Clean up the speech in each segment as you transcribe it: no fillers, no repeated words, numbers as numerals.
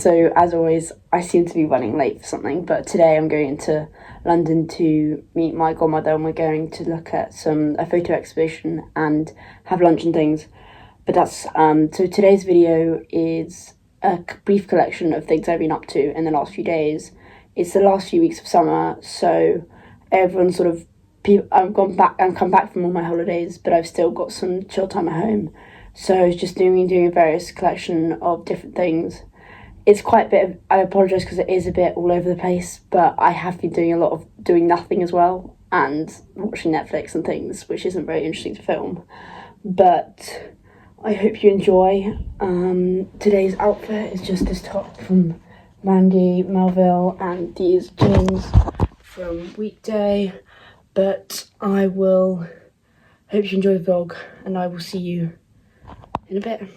So as always, I seem to be running late for something, but today I'm going to London to meet my godmother, and we're going to look at a photo exhibition and have lunch and things. But that's so today's video is a brief collection of things I've been up to in the last few days. It's the last few weeks of summer, so everyone's sort of I've come back from all my holidays, but I've still got some chill time at home. So it's just doing a various collection of different things. It's quite a bit of, I apologise because it is a bit all over the place, but I have been doing a lot of doing nothing as well and watching Netflix and things, which isn't very interesting to film. But I hope you enjoy. Today's outfit is just this top from Mandy Melville and these jeans from Weekday. But I will hope you enjoy the vlog, and I will see you in a bit.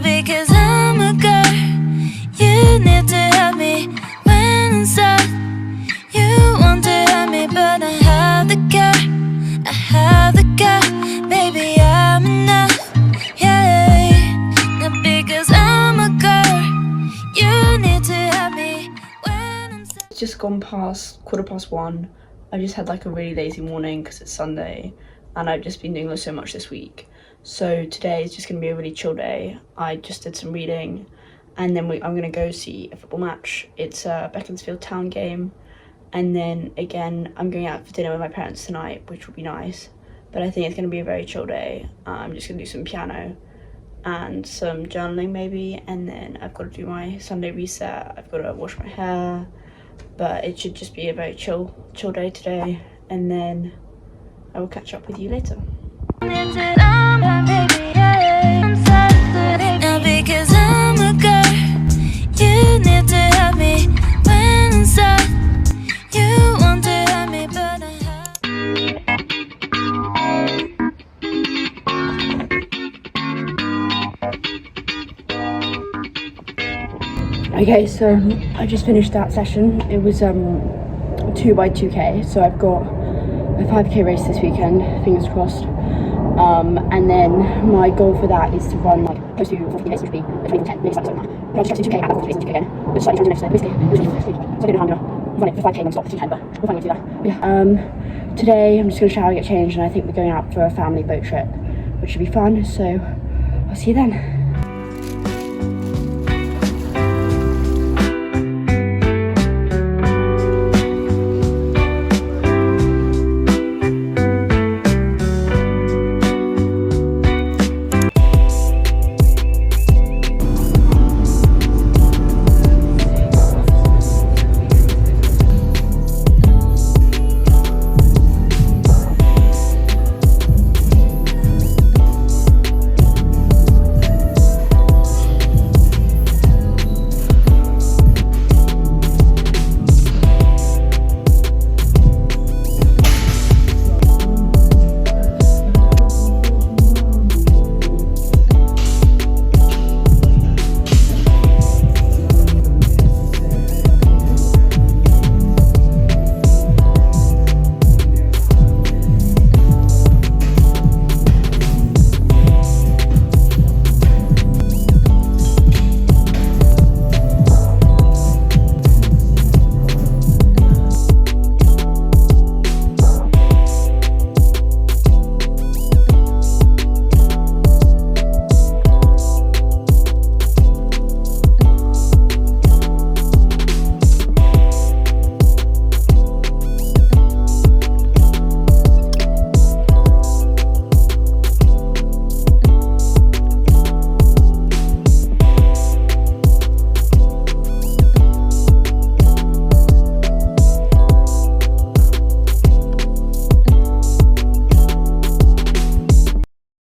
Because I'm a girl, you need to help me when I'm sad. You want to help me, but I have the girl, baby, I'm enough, yeah. Now because I'm a girl, you need to help me when I'm sad. It's just gone past 1:15. I just had like a really lazy morning because it's Sunday, and I've just been doing so much this week. So today is just going to be a really chill day. I just did some reading, and then I'm going to go see a football match. It's a Beaconsfield Town game, and then again I'm going out for dinner with my parents tonight, which will be nice. But I think it's going to be a very chill day. I'm just going to do some piano and some journaling maybe, and then I've got to do my Sunday reset. I've got to wash my hair, but it should just be a very chill day today, and then I will catch up with you later. Now because I'm a girl, you need to help me when I'm sad. You want to help me, but I have. Okay, so I just finished that session. It was 2x2k, so I've got a 5k race this weekend, fingers crossed. And then my goal for that is to run like close to 40 minutes, which would be between 10 minutes like so now. But I'm just going to 2k and 40 minutes 2k again. It's slightly changing next day, basically. So I don't know how I'm going to run it for 5k non-stop for 10, but we'll find a way to do that. But yeah, today I'm just going to shower, get changed, and I think we're going out for a family boat trip, which should be fun. So I'll see you then.